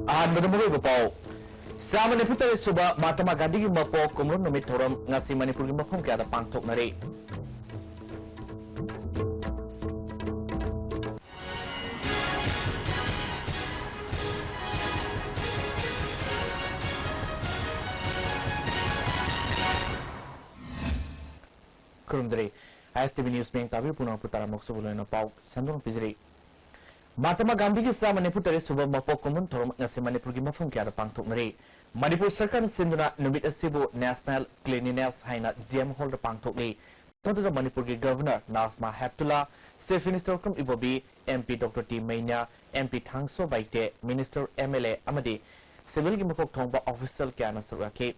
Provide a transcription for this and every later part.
Murmuri Bapau. Samani Putari Suba, Matama Gandhi Mapo, Kumun Mitorum, Nasi Manipuri Mapum Gada Pantok Nari. Kurumdari, STV News being Tavi Puna Putara Moksubulana Pau, Sandon Pizri. Matama Gandhi ki sa Manipur suba mapo kumun thorom ngasi Manipur gi mafum kya da pangthok nari Manipur sarkar sinduna numit asibu National Cleanliness haina GM Hall da pangthok ni toda Manipur gi Governor Nazma Heptullah Chief Minister from Ibobi MP Dr. T Maina MP Thangso Baite Minister MLA amadi civil gi mafok thongba official kya na suraki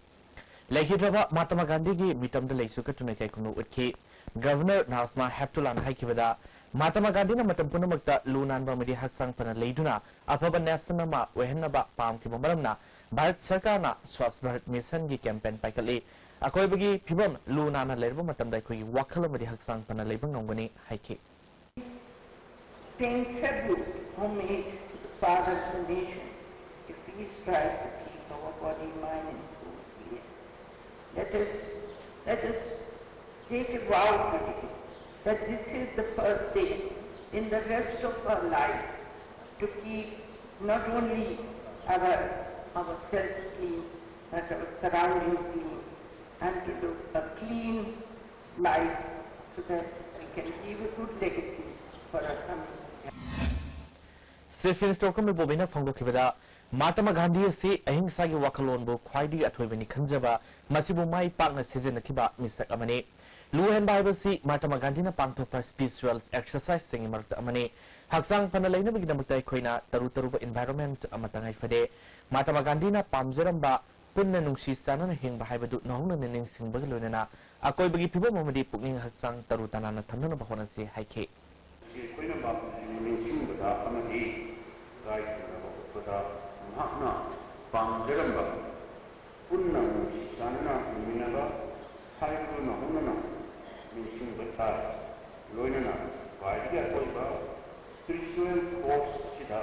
Lehidraba Matama Gandhi gi mitam da leisu ka tunai kai kunu utki Governor Nazma Heptullah na haikibada Matama Gandhi na matam puno magta lunan ba madi haksang pana leiduna apaba national ma wehenaba pam ki maramna Bharat Sarkar na Swasth Bharat Mission gi campaign paikali akoi bagi phibam lunan na lerba matam dai khoi wakhalo madi haksang pana leibang ngongani haiki Paying tribute homage to the father of the nation if he strives to keep our body, mind and soul clear. Let us take a vow today that this is the first day in the rest of our life to keep not only ourselves clean, but our surroundings clean, and to live a clean life so that we can leave a good legacy for our coming. Chief Minister Okam Bobina Fangokibada Matama Gandhi si ahimsa gi wakalon bu khwaidi athoibani khanjaba masibu mai pakna season kiba misak amani Luhen Bible si Matama Gandhi na pangthopa spiritual exercise sing marta amani haksang panalaina bagi namutai khoina taru environment amatangai fade Matama Gandhi na pamjaramba punna nungsi sana na hingba haibadu nahungna ning singba loinana akoi bagi pibo mamadi pukning haksang taru tanana thamna bahona si haike khoina ba ning singba amadi gai pada mahna pamjaramba punna nungsi sana na minaga haibadu nahungna Mission Batar, Loinana, Vaidya Koiba, spiritual course Sida,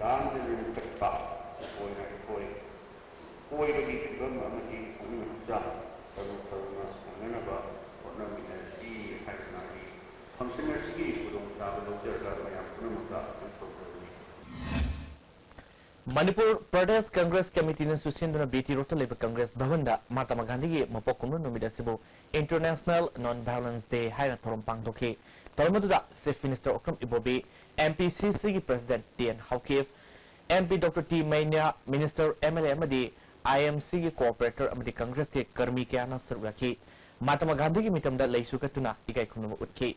Ram the Kata, Koi the Gittum, Amati, Unza, Saruna, Nanaba, Ornamina, Sea, Hakanari, Functional Ski, Pudum, Loja, Mayapunamata, and so Manipur Pradesh Congress Committee na susinduna BT Rota Labor Congress Bhavanda Matama Gandhi gi mapokum numidasibu International Non-Violence Day haina thorom pangtokhi tormaduda Chief Minister Okram Ibobi MPCC gi President TN Hawkif MP Dr. T Maina Minister MLA amadi IMC gi cooperator amadi Congress ke karmi kyana sarwaki Matama Gandhi gi mitamda leisukatuna igai khunu utki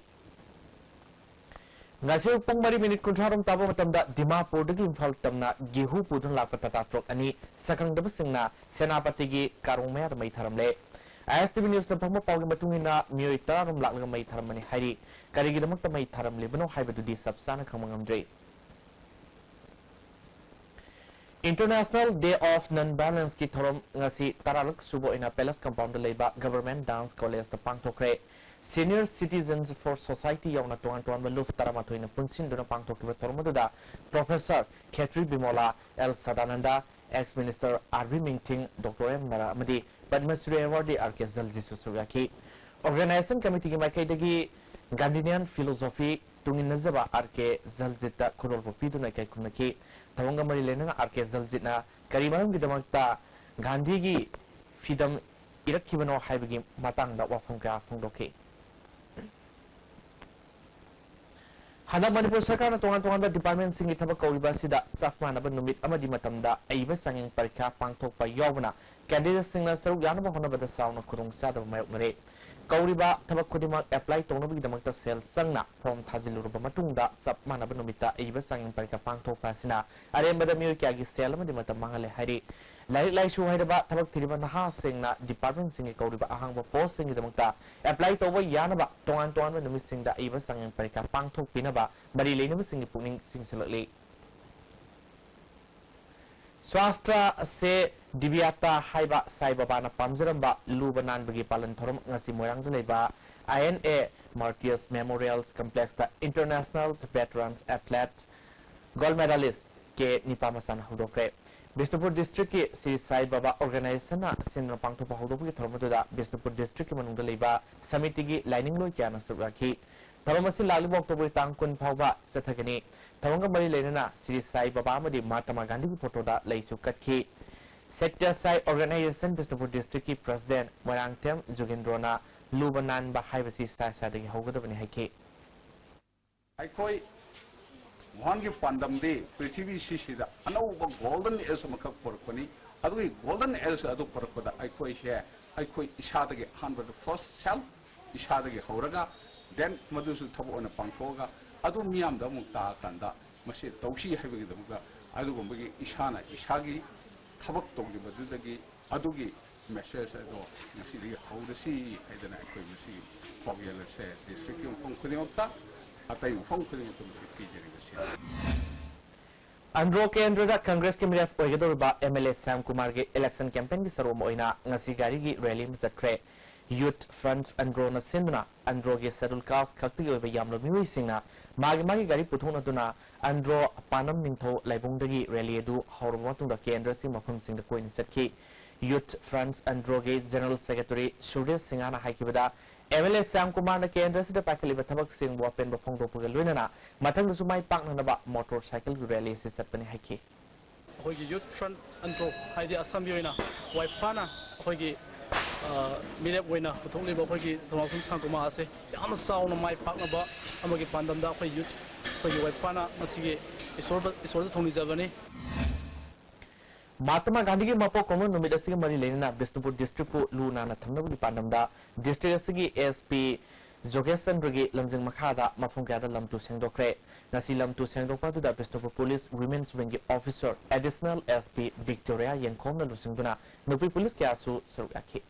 Ngasi pang mari minit kuntarom tabo matamda Dimapur dagi Imphal tamna Gihu pudun lakpa tatatrok ani sakang dabasingna Senapati gi Karungmayar mai tharamle ISTV News na pangma pawgi matungina miyoi tararom laknaga mai tharamani hairi karigi damakta mai tharamle bano haibadudi sabsana khamangamdre International Day of Non-Violence ki thorom ngasi taralak subo ina Palace Compound leiba Government Dance College ta pangthokre Senior Citizens for Society yauna tuan maluf taramato ina punsin duna pangthokba tormaduda Professor Khetri Bimola L Sadananda Ex-Minister R.V. Mingting Dr. M. Nara amadi Padma Shri Awardee R.K. Zalji Susugaki Organization Committee ki maikaidagi Gandhian Philosophy tungin nazaba R.K. Zaljita kurolpo piduna kai kunaki tawanga mari lenanga R.K. Zaljitna karimaram gidamakta Gandhi gi fidam irakkibano haibagi matangda wafam ka phongdoki Hana Manipur Sarkar na tungan-tungan department singi tabak kauriba sida safma na numit amadi matamda aiba sanging parikha pangthok pa yawna candidates singna saruk yana ba hona bada sauna kurung sa da mayok mare kauriba tabak kudimak apply tongna bagi damakta sel sangna form thaziluru ba matungda safma na numita aiba sanging parikha pangthok pa sina are bada miyo kya gi sel amadi matam mangale hari lai shu haidaba tabak thiriba naha singna department singi kauriba ahangba post singi damakta apply toba yana ba tongan numit singda aiba sanging parikha pangthok pinaba Bari leinaba singi pukning singsilakli Swastra se Divyata haiba sai baba na pamjaramba lubanan bagi palan thorom ngasi moirang leba INA Martyrs Memorials Complex the International Veterans Athlete Gold Medalist के Nipah मसाना हौदोक्रे Bishnupur district की Shri Sai Baba organisation Singh पांथोप हौदोपी थरमदुदा Bishnupur district की मनुंग लेबा समिति की lining लोई क्या सुराखी थरम असी लालिब October तांग कुन फाउबा चथगनी थरंग मरी लेना श्री साई बाबा महात्मा गांधी की फोटोदा लैसु कटखी सेक्टर साई ऑर्गेनाइजेशन बिष्णुपुर डिस्ट्रिक्ट की प्रेसिडेंट मोरांगतेम जुगेंद्रोना लुबनान बाहाइबसी साई सादगी हौगदबनी हाइकी अखोई वहां की पांडमदे पृथ्वी सिसिदा अनौब गोल्डन एज मखक परकनी अदुगी गोल्डन एज अदु परकदा अखोई से अखोई इसादगे हानबद फर्स्ट सेल्फ इसादगे हौरगा देन मधुसु थबो ओना पांथोगा अदु मियामदा मुक्ता कांदा मसे तौसी हाइबगे दमुगा अदुगुंबगे इसाना इसागी थबक तोंगी बदुदगी अदुगी मेसेज अदो मसिदि हौदसी हाइदना अखोई मसि पॉगयलसे डिस्ट्रिक्ट उफं खुदिमक्ता अतई उफं खुदिमक्ता पीजरिबसे अंड्रो केंद्र कांग्रेस के मिरेफ ओइगदोरबा एमएलए सैम कुमार के इलेक्शन कैंपेन की सरोम ओइना ngasi गारी की रैली में चक्रे यूथ फ्रंट अंड्रो न सिंधना अंड्रो के शेड्यूल कास्ट खक्ति ओइबा यामलो मिउइ सिंगना मागी गारी पुथोनदुना अंड्रो पानम निंथो लाइबोंदगी रैली अदु हौरमतुंदा केंद्र सि मफम सिंग कोइन चटकी यूथ फ्रंट अंड्रो के general secretary Suresh सिंगाना हाइकिबदा MLA Sam Kumar ने केंद्र से पाखलिबा थबक सिंग वापेन बफोंगदोपगा लोइनना मथंग सुमाई पाकननबा मोटरसाइकिल रैली से चटपनी हाइकी अखोगी यूथ फ्रंट अंड्रो हाइदि असम योइना वाइफाना अखोगी मिरेप ओइना पुथोंलिबा अखोगी थोमासुम सांकुमा आसे याम साउना माइ पाकनबा अमगी पांदमदा अखोई यूथ अखोगी वाइफाना मसिगे इसोर थोंनिजबनी महात्मा गांधी की मपो कॉमन नुमित असि मरी लेना बिष्णुपुर डिस्ट्रिक्ट को लू नाना थमनबुगी पांडमदा डिस्ट्रिक्ट असि एसपी जोगेशचंद्र की लमजिंग मखादा मफुं क्यादा लमतु सेंगदोक्रे नसी लमतु सेंगदोकपादुदा बिष्णुपुर पुलिस वुमेन्स विंग की ऑफिसर एडिशनल एसपी विक्टोरिया यंगखोमना लुसिंगदुना नुपी पुलिस क्यासु सरुयाखी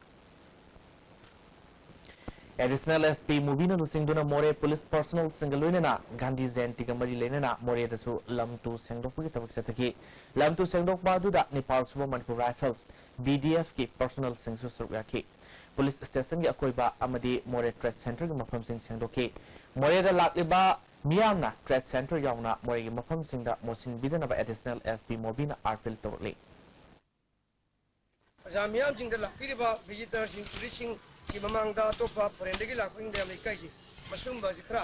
एडिशनल एसपी मुबीना लुसिंगदुना मोरे पुलिस पर्सनल सिंगलोइना गांधी जयंती का मरी लेना मोरे दसु लमतु सेंगदोकपुगी तबक सतकी लमतु सेंगदोकपादुदा नेपाल सुबह मणिपुर राइफल्स बीडीएफ की पर्सनल सिंगसु सरुयाखी पुलिस स्टेशन की अकोइबा अमदी मोरे ट्रेड सेंटर की मफम सिंग सेंगदोकी मोरे दा लाक्लिबा मियामना ट्रेड सेंटर यावना मोरे की मफम सिंगदा मोसिन बिदनबा एडिशनल एसपी मोबीना आर्फिल तोरली जामियाम सिंगदा लाक्लिबा विजिटर सिंग पुलिसिंग की ममांगदा तोपा फरेंदगी लाखिंग दे अमेरिकाई मसुंबा जिखरा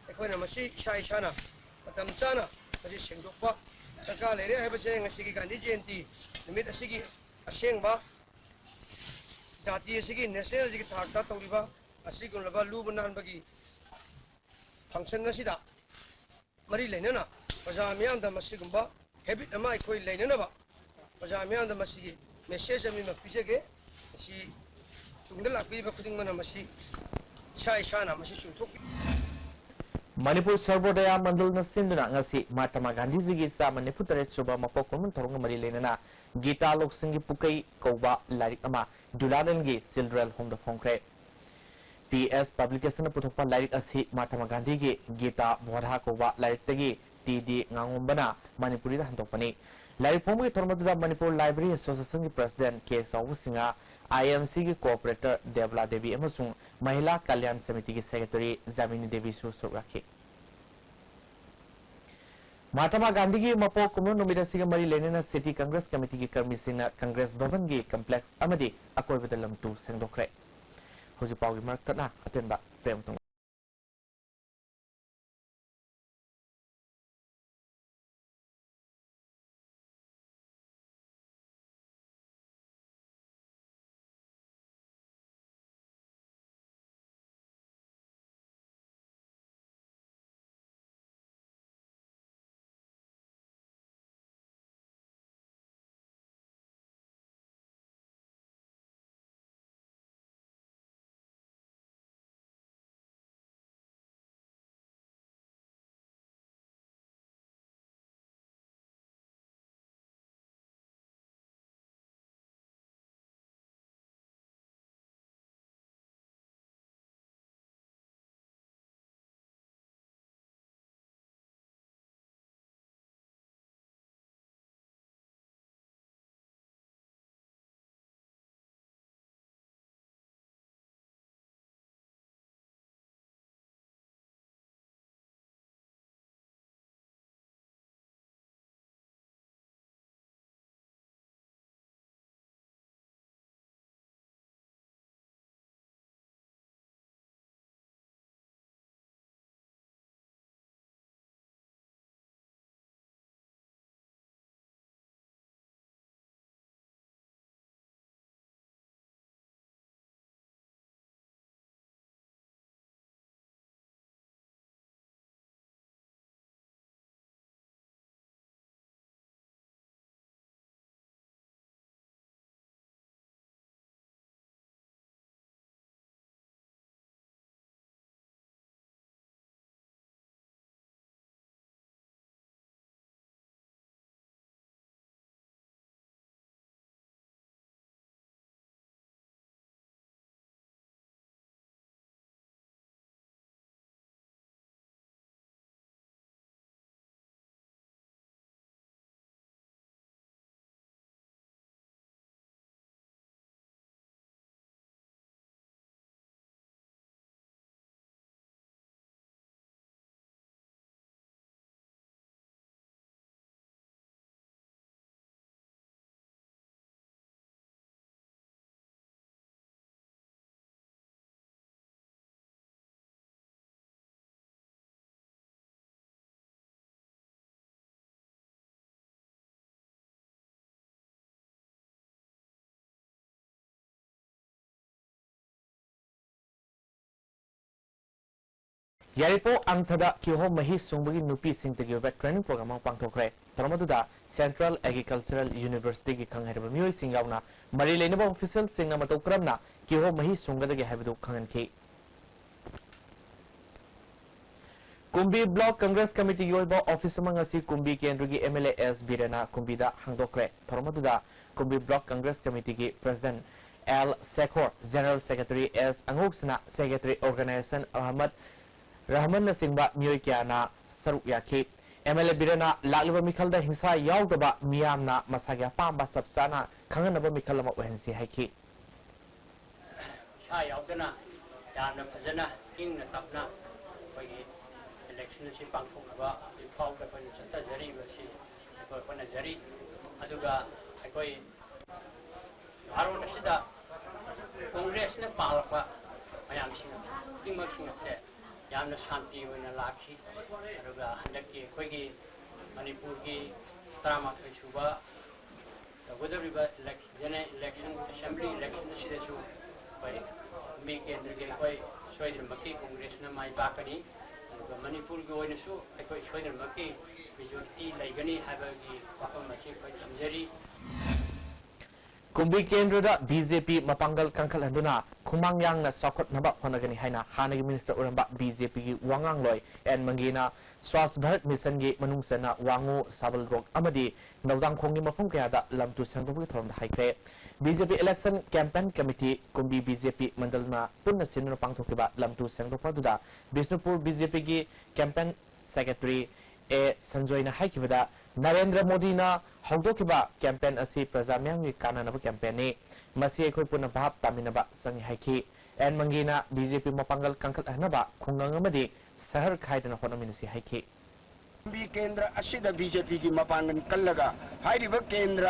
अखोइना मसी इसा मतम चाना मसी सेंगदोकपा दरकार लेरे हाइबसे ngasi गांधी जयंती निमित असिगी असेंगबा जाति असिगी नेशनल जिगी थाकता तौरिबा असिगुलबा लुब नानबगी फंक्शन असिदा मरी लेनना प्रजा मियामदा मसिगुंबा हैबिट अमा अखोइ लेननबा प्रजा मियामदा मसिगी मेसेज अमी मपिजगे असि तुंगदा लाक्पिबा खुदिंगमना मसि इसाना मसि चुथोकि मणिपुर सर्वोदय मंडल न सिंधुना ngasi महात्मा गांधी जी की चा मणिपुर सुबह मपोक कोमन थोरंग मरी लेना गीता लोकसिंगी पुकई कौबा लारिक अमा दुलालन की चिल्ड्रन होम द फोंख्रे पीएस पब्लिकेशन पुथोकपा लारिक असि महात्मा गांधी की गीता बोधा कौबा लारिक तगी टीडी ngangombana मणिपुरी दा हंतोकपनी लारिक फोंगे थोरमदुदा मणिपुर लाइब्रेरी एसोसिएशन की प्रेसिडेंट के साउ सिंगा आईएमसी की कोऑपरेटर देवला देवी अमसुंग महिला कल्याण समिति की सेक्रेटरी जामिनी देवी सुसुक रखी महात्मा गांधी की मपो कुमन नुमिदसिग मरी लेनेना सिटी कांग्रेस कमेटी की कर्मी सिंह कांग्रेस भवन की कॉम्प्लेक्स अमदी अकोइबदा लमतु सेंगदोखरे हुजिपाउगी मरतना अतेनबा प्रेम यारिपो अंगथदा किहो मही सुंगबगी नुपी सिंगतगी वे ट्रेनिंग प्रोग्राम पांगथोखरे तरमदुदा सेंट्रल एग्रीकल्चरल यूनिवर्सिटी की खंगहरब मियोय सिंगावना मरी लेनबा ऑफिशियल सिंगना मतौ क्रमना किहो मही सुंगदगे हाबिदु खंगनखी कुंबी ब्लॉक कांग्रेस कमिटी योइबा ऑफिस मंगसी कुंबी केंद्र की एमएलए एस बीरेना कुंबीदा हांगदोखरे तरमदुदा कुंबी ब्लॉक कांग्रेस कमिटी की प्रेसिडेंट एल सेखोर जनरल सेक्रेटरी एस अंगुक्सना सेक्रेटरी ऑर्गेनाइजेशन अहमद रहमान सिंबा मियोय क्याना सरुक याखी एमएलए बीरेना लालिबा मिखलदा हिंसा यावदबा मियामना मसाग्या पांबा सबसाना खंगनबा मिखल अमा ओहेंसी हाइखी हिंसा यावदना याना फजना इंगना तपना कोई इलेक्शन से पांगथोखबा इफाव का कोई चता जरी बसी कोई कोना जरी अदुगा कोई भारत असिदा कांग्रेस ने पालपा मयाम सिंह तिमक सिंह से यामना शांति होना लाखी अदुगा हंदकी कोई मणिपुर की तरामाखै सुबा गदरिबा इलेक्शन असेंबली इलेक्शन सिदसु कोई मी केंद्र के कोई सोइदरमकी कांग्रेस ने माइ पाकनी मणिपुर की ओइनसु अखोय सोइदरमकी मेजॉरिटी लेगनी हाबगी वाफम असे कोई समझरी कुंबी केंद्र बीजेपी मपांगल कंखल हंदुना खुमांग यांगना सखोटनबा होनगनी हाइना हानगी मिनिस्टर उरंबा बीजेपी की वांगांग लोय एन मंगीना स्वास्थ्य भारत मिशन की मनुंगसना वांगो साबल रोग अमदी नवदांग खोंगी मफम कयादा लमतु संगबुगी थोरम हाइख्रे BJP election campaign committee Kumbi BJP मंडलना पुन्न सिन्न पांगथोकिबा लमतु संगबफादुदा बिष्णुपुर बीजेपी की कैंपेन सेक्रेटरी ए संजोयना हाइकिबदा नरेंद्र मोदी ना हौदोकिबा कैंपेन असी प्रजाम्यांगी काननबा कैंपेन ने मसी अखोय पुन्न भाव तामिनबा संगी हाइखी एन मंगीना बीजेपी मपांगल कंखल हनबा खुंगंग अमदी शहर खाइदना होनमिनसी हाइखी बी केंद्र असिदा बीजेपी की मपांगन कल्लगा हाइरिबा केंद्र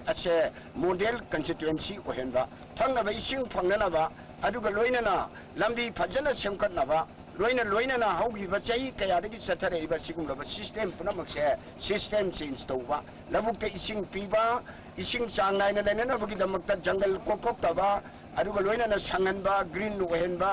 असे मॉडल कंस्टिट्युएंसी ओहेनबा थंगबा इसिंग फंगनबा अदुगा लोइनना लंबी फजना सेमकटनबा लोइनना हौगिबा चाही कयादगी सथरेइबा सिगुमबा सिस्टम पुनमक्से सिस्टम चेंज तौबा लबुकते इसिंग पीबा इसिंग चांगनाइना लेननबगी दमक्ता जंगल कोकोक्तबा अदुगा लोइनना संगनबा ग्रीन ओहेनबा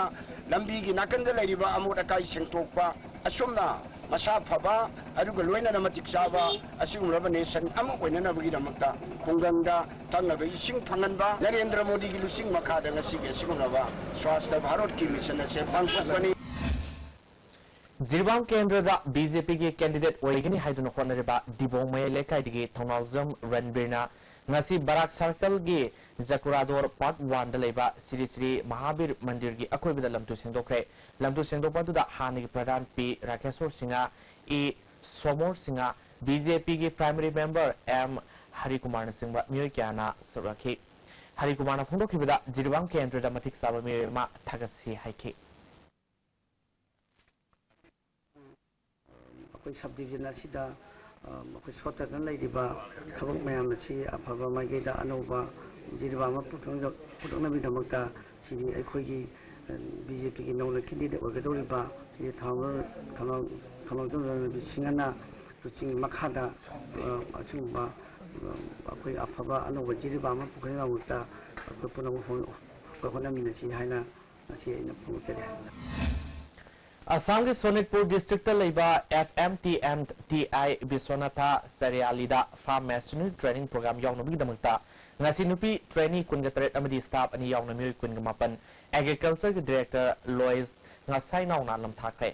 लंबी की नाकंद लेरिबा अमोट अकाई सेंगतोकबा असुमना मसा फबा अदुगा लोइनना मतिक चाबा असिगुमबा नेशन अम ओइननबगी दमक्ता खुंगंगदा तंगबा इसिंग फंगनबा नरेंद्र मोदी की लुसिंग मखादा ngasiगे सिगुमबा स्वास्थ्य भारत की मिशन से पांगथोकबनी जिरबाम केंद्र बीजेपी की कैंडिडेट ओइगनी हाइदुन होनरेबा दिबोंग मय लेकाइदगी Thounaojam रणबीरना ngasi barak circle gi jakurador part 1 da leiba Sri Sri Mahabir Mandir gi akoi bida lamtu sengdokpa du da hani pradhan P Rakeshwar Singha e Somor Singha BJP gi primary member M Hari Kumar Singha myoy kyana sarakhi Hari Kumar na phondok bida Jirbang Kendra da matik saba mi ma thagasi haiki akoi sub division asida अखोई सोतन लेरिबा थबक मयाम से अफबा माइगेदा अनौबा जिरबा मा पुटोंनबिदमक्ता सिदि अखोई BJP की नौना candidate ओगदोरिबा सिदि थमाउजम बिसिंगना तुचिंग मखादा असुबा अखोई अफबा अनौबा जिरबा मा पुखरेनामक्ता अखोई पुनम होनमिनसी हाइना असी इन पुचरे असम के सोनितपुर डिस्ट्रिक्ट लेबा FMTI बिस्वनाथा सरियालीदा फार्म मैशनरी ट्रेनिंग प्रोग्राम यावनबीदमक्ता ngasi nupi trainee 19 amadi staff ani yauna mioi 18 agriculture के director Lois ngasai nauna lamthakre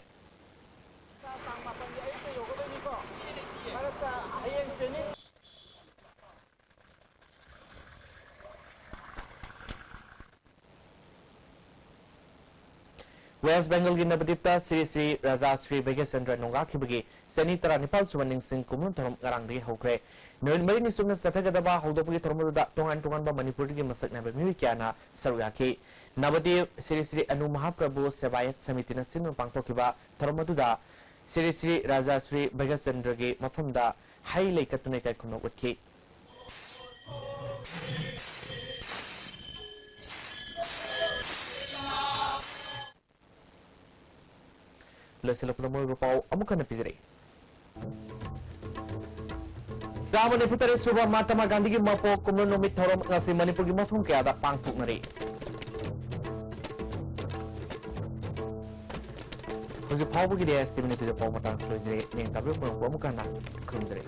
West Bengal की नवदीप्ता श्री श्री राजा श्री भेगेचंद्र नोंगा खिबगी सनी तरा निपाल सुवनिंग सिंह कुमुन थरम गरांगदगी हौख्रे नोन मरी निसुमन सथगदबा हौदोपगी थरमदुदा तोंगान तोंगानबा मणिपुर की मसक नाबे मिवि क्याना सरुयाखी नवदीप श्री श्री अनु महाप्रभु सेवायत समिति न सिन पांगथोकिबा थरमदुदा श्री श्री राजा श्री भेगेचंद्र की मफमदा हाई लेकतने काय खुनो उठकी लसिलपनमोय पाव अमुकन पिजरे सामने पुतरे सुबह महात्मा गांधी की मपो कुमर नोमित थोरम ngasi मणिपुर की मफम कयादा पांगथोकनरे hojik phawbagi de estimate de paw matang slojre ning tabyo pon ko mukana khumjre